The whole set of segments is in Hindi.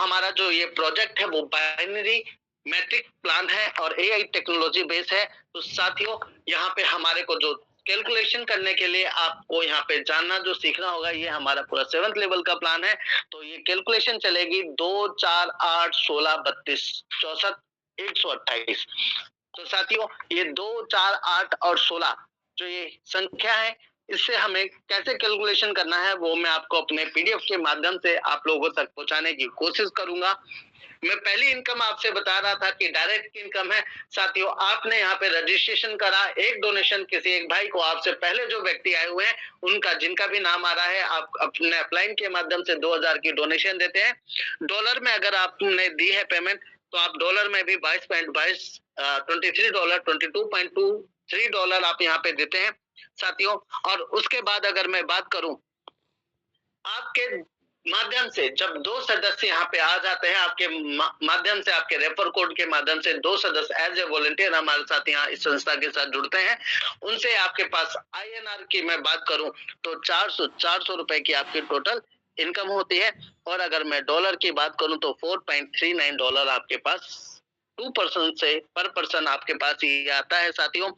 हमारा जो ये प्रोजेक्ट है वो बाइनरी मैट्रिक प्लान है और एआई टेक्नोलॉजी बेस है। तो साथियों, यहाँ पे हमारे को जो कैलकुलेशन करने के लिए आपको यहाँ पे जानना जो सीखना होगा, ये हमारा पूरा 7th लेवल का प्लान है। तो ये कैलकुलेशन चलेगी 2, 4, 8, 16, 32, 64, 128। तो साथियों, ये 2, 4, 8 और 16 जो ये संख्या है, इससे हमें कैसे कैलकुलेशन करना है वो मैं आपको अपने पीडीएफ के माध्यम से आप लोगों तक पहुंचाने की कोशिश करूंगा। मैं पहली इनकम आपसे बता रहा था कि डायरेक्ट इनकम है। साथियों, आपने यहाँ पे रजिस्ट्रेशन करा, एक डोनेशन किसी एक भाई को, आपसे पहले जो व्यक्ति आए हुए हैं उनका जिनका भी नाम आ रहा है, आप अपने अपलाइन के माध्यम से 2000 की डोनेशन देते हैं। डॉलर में अगर आपने दी है पेमेंट, तो आप डॉलर में भी 22 डॉलर, 22.23 डॉलर आप यहाँ पे देते हैं साथियों। और उसके बाद अगर मैं बात करूं, आपके माध्यम से जब 2 सदस्य यहाँ पे आ जाते हैं, आपके माध्यम से, आपके रेफर कोड के माध्यम से 2 सदस्य एज ए वॉलंटियर हमारे साथ यहाँ इस संस्था के साथ जुड़ते हैं, उनसे आपके पास आईएनआर की मैं बात करूं तो 400 रुपए की आपकी टोटल इनकम होती है। और अगर मैं डॉलर की बात करूं तो 4.39 डॉलर आपके पास 2% से पर पर्सन आपके पास ये आता है साथियों।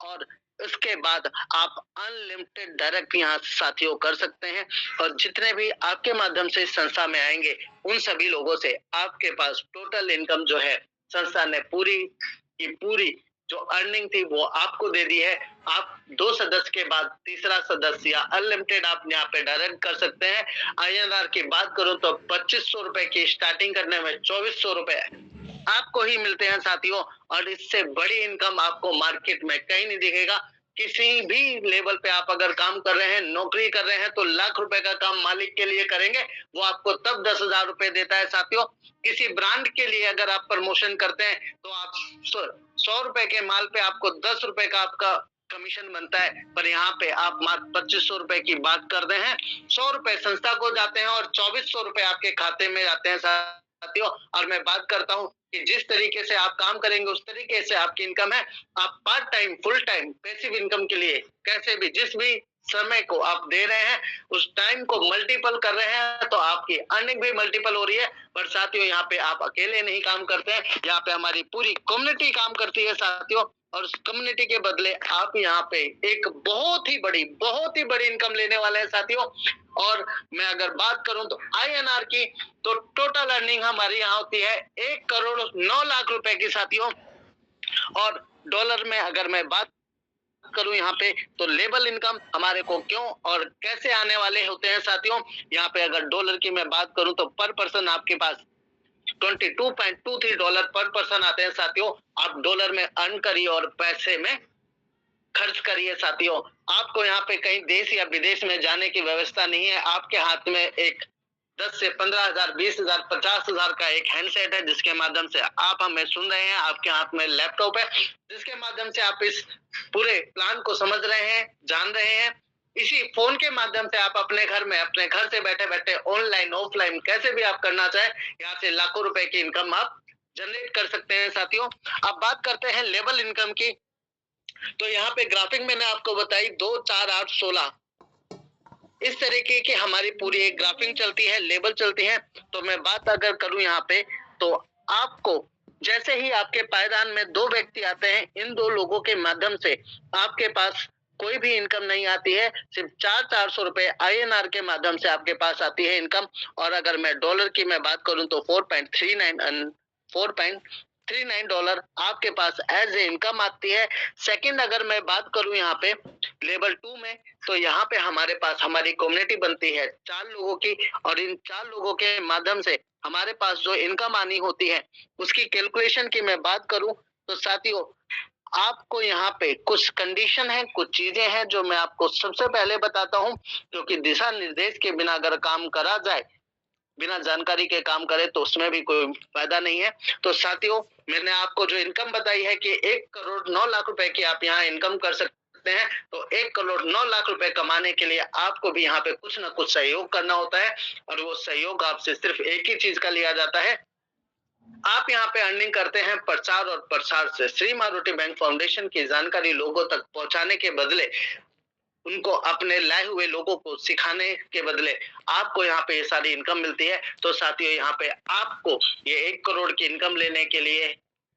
और इसके बाद आप अनलिमिटेड डायरेक्ट यहाँ साथियों कर सकते हैं, और जितने भी आपके माध्यम से इस संस्था में आएंगे उन सभी लोगों से आपके पास टोटल इनकम जो है संस्था ने पूरी की पूरी जो अर्निंग थी वो आपको दे दी है। आप 2 सदस्य के बाद तीसरा सदस्य या अनलिमिटेड आप यहाँ पे डायरेक्ट कर सकते हैं। आईएनआर की बात करूं तो 2500 रुपए की स्टार्टिंग करने में 2400 रुपए आपको ही मिलते हैं साथियों। और इससे बड़ी इनकम आपको मार्केट में कहीं नहीं दिखेगा। किसी भी लेवल पे आप अगर काम कर रहे हैं, नौकरी कर रहे हैं, तो लाख रुपए का काम मालिक के लिए करेंगे, वो आपको तब 10,000 रुपए देता है साथियों। किसी ब्रांड के लिए अगर आप प्रमोशन करते हैं तो आप 100 रुपए के माल पे आपको 10 रुपए का आपका कमीशन बनता है। पर यहाँ पे आप मात्र 2500 रुपए की बात कर रहे हैं, 100 रुपए संस्था को जाते हैं और 2400 रुपए आपके खाते में जाते हैं साथियों। और मैं बात करता हूँ कि जिस तरीके से आप काम करेंगे उस तरीके से आपकी इनकम है। आप part time, full time, passive income के लिए कैसे भी जिस भी समय को आप दे रहे हैं उस टाइम को मल्टीपल कर रहे हैं, तो आपकी अर्निंग भी मल्टीपल हो रही है। पर साथियों, यहाँ पे आप अकेले नहीं काम करते हैं, यहाँ पे हमारी पूरी कम्युनिटी काम करती है साथियों। और उस कम्युनिटी के बदले आप यहाँ पे एक बहुत ही बड़ी इनकम लेने वाले हैं साथियों। और मैं अगर बात करूं तो आईएनआर की, तो टोटल अर्निंग हमारी यहाँ होती है 1,09,00,000 रुपए की साथियों। और डॉलर में अगर मैं बात करूं यहाँ पे, तो लेबल इनकम हमारे को क्यों और कैसे आने वाले होते हैं साथियों। यहाँ पे अगर डॉलर की मैं बात करूं तो पर पर्सन आपके पास 22.23 डॉलर पर पर्सन आते हैं साथियों। आप डॉलर में अर्न करिए और पैसे में खर्च करिए साथियों। आपको यहाँ पे कहीं देश या विदेश में जाने की व्यवस्था नहीं है। आपके हाथ में एक 10 से 15,000, 20,000, 50,000 का एक हैंडसेट है जिसके माध्यम से आप हमें सुन रहे हैं। आपके हाथ में लैपटॉप है जिसके माध्यम से आप इस पूरे प्लान को समझ रहे हैं, जान रहे हैं। इसी फोन के माध्यम से आप अपने घर में, अपने घर से बैठे बैठे ऑनलाइन ऑफलाइन कैसे भी आप करना चाहे, यहाँ से लाखों रुपए की इनकम आप जनरेट कर सकते हैं साथियों। अब बात करते हैं लेवल इनकम की। तो यहाँ पे ग्राफिक मैंने आपको बताई 2, 4, 8, 16 इस तरीके की हमारी पूरी एक ग्राफिंग चलती है, लेवल चलती है। तो मैं बात अगर करूं यहाँ पे, तो आपको जैसे ही आपके पायदान में 2 व्यक्ति आते हैं, इन 2 लोगों के माध्यम से आपके पास कोई भी इनकम नहीं आती है। सिर्फ 400 रुपए आईएनआर के माध्यम से आपके पास आती है इनकम। और अगर मैं डॉलर की मैं बात करूं तो 4.39 डॉलर आपके पास एज ए इनकम आती है। सेकंड अगर मैं बात करूं यहाँ पे लेवल 2 में, तो यहाँ पे हमारे पास हमारी कम्युनिटी बनती है 4 लोगों की, और इन 4 लोगों के माध्यम से हमारे पास जो इनकम आनी होती है उसकी कैलकुलेशन की मैं बात करूं तो साथियों, आपको यहाँ पे कुछ कंडीशन है, कुछ चीजें हैं जो मैं आपको सबसे पहले बताता हूँ, क्योंकि दिशा निर्देश के बिना अगर काम करा जाए, बिना जानकारी के काम करे तो उसमें भी कोई फायदा नहीं है। तो साथियों, मैंने आपको जो इनकम बताई है कि 1,09,00,000 रुपए की आप यहाँ इनकम कर सकते हैं। तो 1,09,00,000 रुपए कमाने के लिए आपको भी यहाँ पे कुछ ना कुछ सहयोग करना होता है, और वो सहयोग आपसे सिर्फ एक ही चीज का लिया जाता है। आप यहाँ पे अर्निंग करते हैं प्रचार और प्रसार से। श्री मारुति बैंक फाउंडेशन की जानकारी लोगों तक पहुंचाने के बदले उनको अपने लाए हुए लोगों को सिखाने के बदले आपको यहाँ पे ये सारी इनकम मिलती है। तो साथियों यहाँ पे आपको ये 1 करोड़ की इनकम लेने के लिए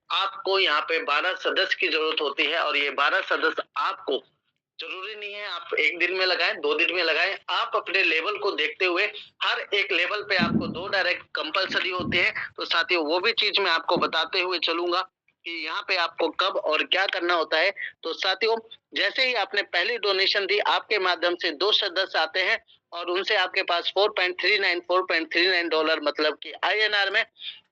आपको यहाँ पे 12 सदस्य की जरूरत होती है और ये 12 सदस्य आपको जरूरी नहीं है आप 1 दिन में लगाएं, 2 दिन में लगाएं, आप अपने लेवल को देखते हुए हर एक लेवल पे आपको 2 डायरेक्ट कंपल्सरी होते हैं। तो साथियों वो भी चीज मैं आपको बताते हुए चलूंगा कि यहाँ पे आपको कब और क्या करना होता है। तो साथियों जैसे ही आपने पहली डोनेशन दी, आपके माध्यम से 2 सदस्य आते हैं और उनसे आपके पास 4.39 डॉलर मतलब कि INR में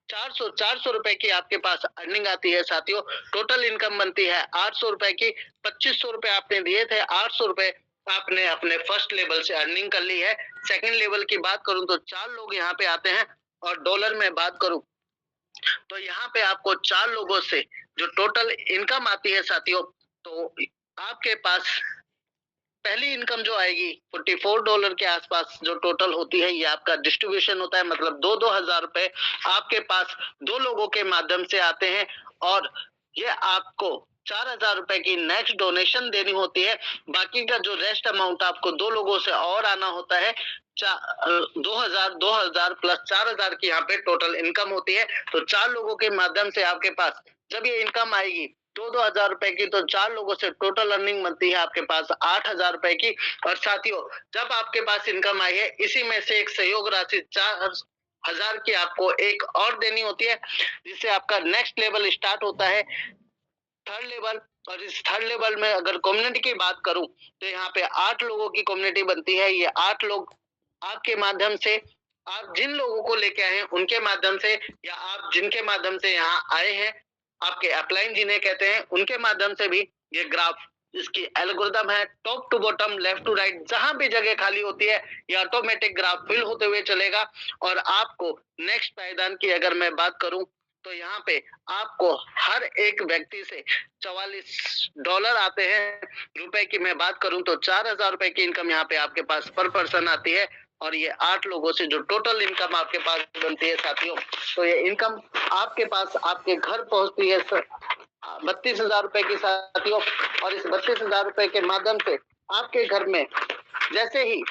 400 रुपए की आपके पास अर्निंग आती है। साथियों टोटल इनकम बनती है 800 रुपए की। 2500 रुपए आपने दिए थे, 800 रुपए आपने अपने फर्स्ट लेवल से अर्निंग कर ली है। सेकंड लेवल की बात करूं तो 4 लोग यहाँ पे आते हैं और डॉलर में बात करूं तो यहाँ पे आपको 4 लोगों से जो टोटल इनकम आती है साथियों, तो आपके पास पहली इनकम जो आएगी $44 के आसपास जो टोटल होती है, ये आपका डिस्ट्रीब्यूशन होता है। मतलब 2-2 हजार रुपए आपके पास 2 लोगों के माध्यम से आते हैं और ये आपको 4,000 रुपए की नेक्स्ट डोनेशन देनी होती है। बाकी का जो रेस्ट अमाउंट आपको 2 लोगों से और आना होता है। 2,000 प्लस 4,000 की यहाँ पे टोटल इनकम होती है। तो 4 लोगों के माध्यम से आपके पास जब ये इनकम आएगी 2-2 हजार रुपए की, तो 4 लोगों से टोटल अर्निंग बनती है आपके पास 8,000 रुपए की। और साथियों जब आपके पास इनकम आई है, इसी में से एक सहयोग राशि 4,000 की आपको एक और देनी होती है, जिससे आपका नेक्स्ट लेवल स्टार्ट होता है, थर्ड लेवल। और इस थर्ड लेवल में अगर कम्युनिटी की बात करूं तो यहाँ पे 8 लोगों की कम्युनिटी बनती है। ये 8 लोग आपके माध्यम से, आप जिन लोगों को लेके आए हैं उनके माध्यम से, या आप जिनके माध्यम से यहाँ आए हैं, आपके अपलाइन जिन्हें कहते हैं, उनके माध्यम से भी ये ग्राफ, इसकी एल्गोरिदम है, top to bottom, left to right, जहां भी जगह खाली होती है ये ऑटोमेटिक ग्राफ फिल होते हुए चलेगा। और आपको नेक्स्ट पायदान की अगर मैं बात करूं तो यहाँ पे आपको हर एक व्यक्ति से $44 आते हैं। रुपए की मैं बात करूं तो 4,000 रुपए की इनकम यहाँ पे आपके पास पर पर्सन आती है। और ये 8 लोगों से जो टोटल इनकम आपके पास बनती है साथियों, तो ये इनकम आपके पास आपके घर पहुंचती है 32,000 रुपए की साथियों। और इस 32,000 रुपए के माध्यम से आपके घर में जैसे ही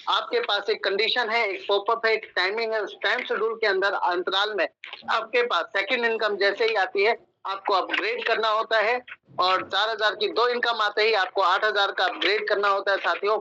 आपके पास एक कंडीशन है, एक पॉपअप है, एक टाइमिंग है, उस टाइम शेड्यूल के अंदर अंतराल में आपके पास सेकंड इनकम जैसे ही आती है आपको अपग्रेड करना होता है। और 4,000 की 2 इनकम आते ही आपको 8,000 का अपग्रेड करना होता है साथियों।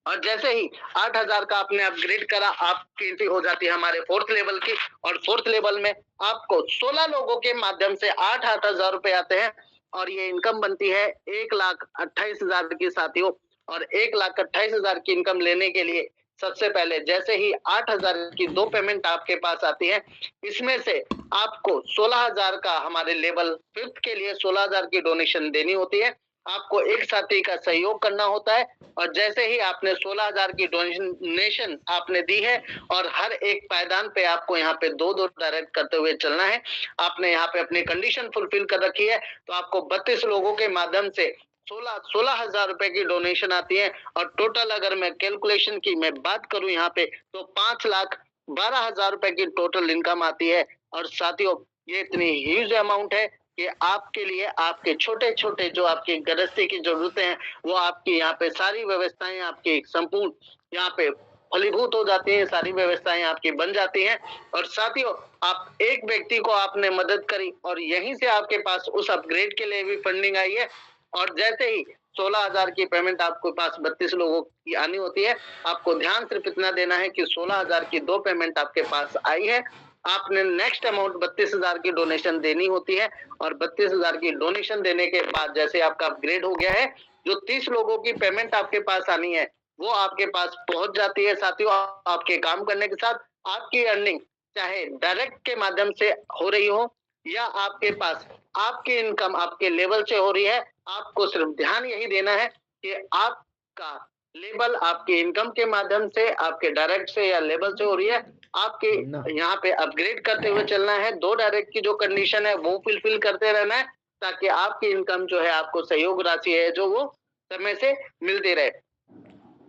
और जैसे ही 8,000 का आपने अपग्रेड करा, आपकी एंट्री हो जाती है हमारे 4th लेवल की। और 4th लेवल में आपको 16 लोगों के माध्यम से 8,000 रुपए आते हैं और ये इनकम बनती है 1,28,000 की साथियों। और 1,28,000 की इनकम लेने के लिए सबसे पहले जैसे ही 8,000 की 2 पेमेंट आपके पास आती है, इसमें से आपको 16,000 का हमारे लेवल 5th के लिए 16,000 की डोनेशन देनी होती है। आपको एक साथी का सहयोग करना होता है। और जैसे ही आपने 16,000 की डोनेशन आपने दी है और हर एक पायदान पे आपको यहाँ पे 2-2 डायरेक्ट करते हुए चलना है। आपने यहाँ पे अपनी कंडीशन फुलफिल कर रखी है, तो आपको 32 लोगों के माध्यम से 16,000 रुपए की डोनेशन आती है। और टोटल अगर मैं कैलकुलेशन की मैं बात करूं यहाँ पे तो 5,12,000 रुपए की टोटल इनकम आती है। और साथियों ये इतनी ह्यूज अमाउंट है कि आपके लिए आपके छोटे-छोटे जो आपकी गृहस्थी की जरूरतें हैं, वो आपकी यहाँ पे सारी व्यवस्थाएं आपकी संपूर्ण यहाँ पे फलीभूत हो जाती हैं, सारी व्यवस्थाएं आपकी बन जाती हैं। और साथियों आप एक व्यक्ति को आपने मदद करी और यहीं से आपके पास उस अपग्रेड के लिए भी फंडिंग आई है। और जैसे ही 16,000 की पेमेंट आपके पास 32 लोगों की आनी होती है, आपको ध्यान सिर्फ इतना देना है कि 16,000 की 2 पेमेंट आपके पास आई है। आपने नेक्स्ट अमाउंट 32,000 की डोनेशन देनी होती है। और 32,000 की डोनेशन देने के बाद जैसे आपका अपग्रेड हो गया है, जो 30 लोगों की पेमेंट आपके पास आनी है वो आपके पास पहुंच जाती है साथियों। आपके काम करने के साथ आपकी अर्निंग चाहे डायरेक्ट के माध्यम से हो रही हो या आपके पास आपकी इनकम आपके लेवल से हो रही है, आपको सिर्फ ध्यान यही देना है कि आपका लेवल आपकी इनकम के माध्यम से, आपके डायरेक्ट से या लेवल से हो रही है, आपके यहाँ पे अपग्रेड करते हुए चलना है। 2 डायरेक्ट की जो कंडीशन है वो फुलफिल करते रहना है, ताकि आपकी इनकम जो है, आपको सहयोग राशि है जो वो समय से मिलती रहे।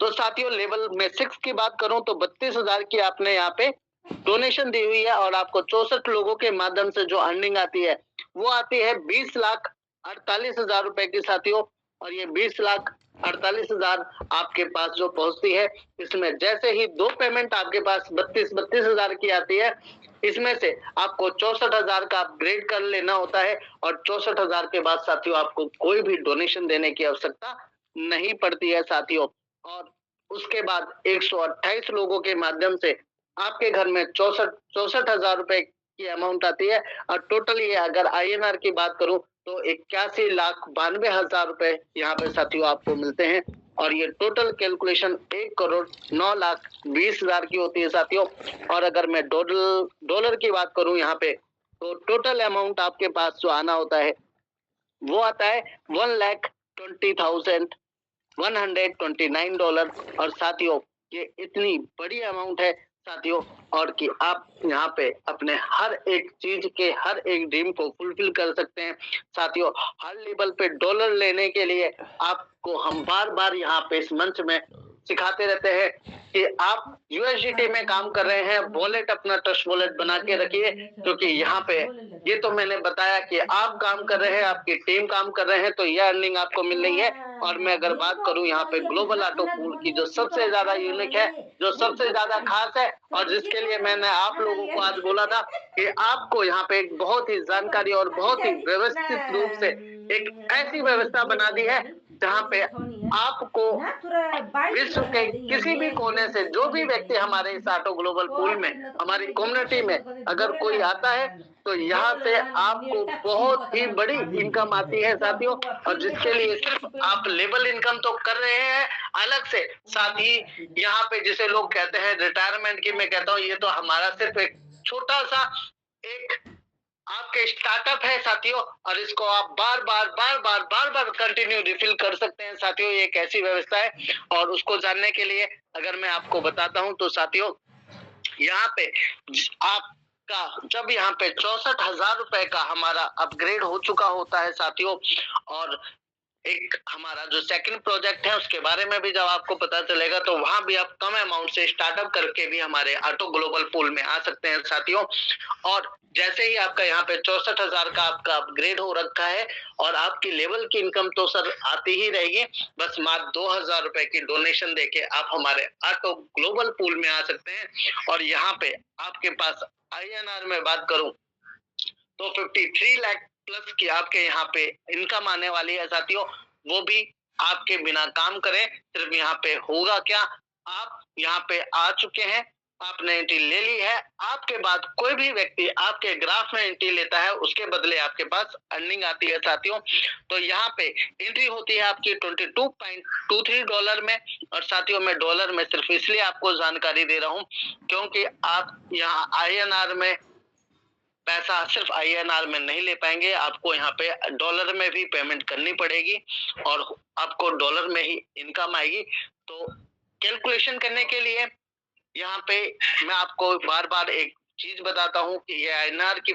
तो साथियों लेवल में 6 की बात करूं तो 32,000 की आपने यहाँ पे डोनेशन दी हुई है। और आपको 64 लोगों के माध्यम से जो अर्निंग आती है वो आती है 20,48,000 रुपए की साथियों। और ये 20,48,000 आपके पास जो पहुँचती है, इसमें जैसे ही 2 पेमेंट आपके पास 32,000 की आती है, इसमें से आपको 64,000 का अपग्रेड कर लेना होता है और 64,000 के बाद साथियों आपको कोई भी डोनेशन देने की आवश्यकता नहीं पड़ती है साथियों। और उसके बाद 128 लोगों के माध्यम से आपके घर में 64,000 रुपए की अमाउंट आती है और टोटल ये अगर आईएनआर की बात करूँ तो 81,92,000 रुपए यहाँ पे साथियों आपको मिलते हैं और ये टोटल कैलकुलेशन 1,09,20,000 की होती है साथियों। और अगर मैं डॉलर की बात करूँ यहाँ पे तो टोटल अमाउंट आपके पास जो आना होता है वो आता है $1,20,129 और साथियों ये इतनी बड़ी अमाउंट है साथियों और कि आप यहाँ पे अपने हर एक चीज के हर एक ड्रीम को फुलफिल कर सकते हैं साथियों। हर लेवल पे डॉलर लेने के लिए आपको हम बार-बार यहाँ पे इस मंच में सिखाते रहते हैं कि आप यूएसडीटी में काम कर रहे हैं, वॉलेट अपना ट्रस्ट वॉलेट बना के रखिए क्योंकि यहाँ पे ये तो मैंने बताया कि आप काम कर रहे हैं, आपकी टीम काम कर रहे हैं तो ये अर्निंग आपको मिल रही है। और मैं अगर बात करूँ यहाँ पे ग्लोबल ऑटो पूल की जो सबसे ज्यादा यूनिक है, जो सबसे ज्यादा खास है और जिसके लिए मैंने आप लोगों को आज बोला था कि आपको यहाँ पे एक बहुत ही जानकारी और बहुत ही व्यवस्थित रूप से एक ऐसी व्यवस्था बना दी है जहाँ पे आपको विश्व के किसी भी कोने से जो भी व्यक्ति हमारे इस ऑटो ग्लोबल पूल में हमारी कम्युनिटी में अगर कोई आता है तो यहाँ से आपको बहुत ही बड़ी इनकम आती है साथियों। और जिसके लिए सिर्फ आप लेवल इनकम तो कर रहे हैं अलग से, साथ ही यहाँ पे जिसे लोग कहते हैं रिटायरमेंट की, मैं कहता हूँ ये तो हमारा सिर्फ एक छोटा सा एक आपके स्टार्टअप है साथियों और इसको आप बार बार कंटिन्यू रिफिल कर सकते हैं साथियों। ये एक ऐसी व्यवस्था है और उसको जानने के लिए अगर मैं आपको बताता हूं तो साथियों यहाँ पे आपका जब यहाँ पे 64,000 रुपए का हमारा अपग्रेड हो चुका होता है साथियों और एक हमारा जो सेकंड प्रोजेक्ट है उसके बारे में भी जब आपको पता चलेगा तो वहां भी आप कम अमाउंट से स्टार्टअप करके भी हमारे ऑटो ग्लोबल पूल में आ सकते हैं साथियों। और जैसे ही आपका यहाँ पे 64,000 का आपका अपग्रेड हो रखा है और आपकी लेवल की इनकम तो सर आती ही रहेगी, बस मात्र 2,000 रुपए की डोनेशन देके आप हमारे ऑटो ग्लोबल पूल में आ सकते हैं। और यहाँ पे आपके पास आईएनआर में बात करूं तो 53 लाख प्लस की आपके यहाँ पे इनकम आने वाली है साथियों, वो भी आपके बिना काम करे। सिर्फ यहाँ पे होगा क्या, आप यहाँ पे आ चुके हैं, आपने एंट्री ले ली है, आपके बाद कोई भी व्यक्ति आपके ग्राफ में एंट्री लेता है उसके बदले आपके पास अर्निंग आती है साथियों। तो यहाँ पे एंट्री होती है आपकी $22.23 में और साथियों मैं डॉलर में सिर्फ इसलिए आपको जानकारी दे रहा हूँ क्योंकि आप यहाँ आईएनआर में पैसा सिर्फ आईएनआर में नहीं ले पाएंगे, आपको यहाँ पे डॉलर में भी पेमेंट करनी पड़ेगी और आपको डॉलर में ही इनकम आएगी। तो कैलकुलेशन करने के लिए यहाँ पे मैं आपको बार बार एक चीज बताता हूँ कि ये आईएनआर की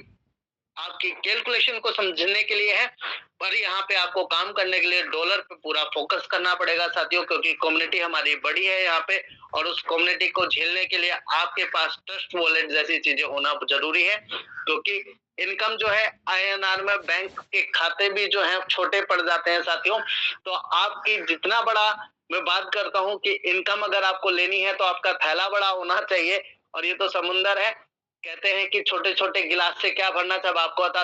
आपकी कैलकुलेशन को समझने के लिए है, पर यहाँ पे आपको काम करने के लिए डॉलर पे पूरा फोकस करना पड़ेगा साथियों क्योंकि कम्युनिटी हमारी बड़ी है यहाँ पे और उस कम्युनिटी को झेलने के लिए आपके पास ट्रस्ट वॉलेट जैसी चीजें होना जरूरी है क्योंकि इनकम जो है आईएनआर में बैंक के खाते भी जो है छोटे पड़ जाते हैं साथियों। तो आपकी जितना बड़ा मैं बात करता हूँ कि इनकम अगर आपको लेनी है तो आपका थैला बड़ा होना चाहिए और ये तो समुंदर है, कहते हैं कि छोटे छोटे गिलास से क्या भरना, जब आपको आता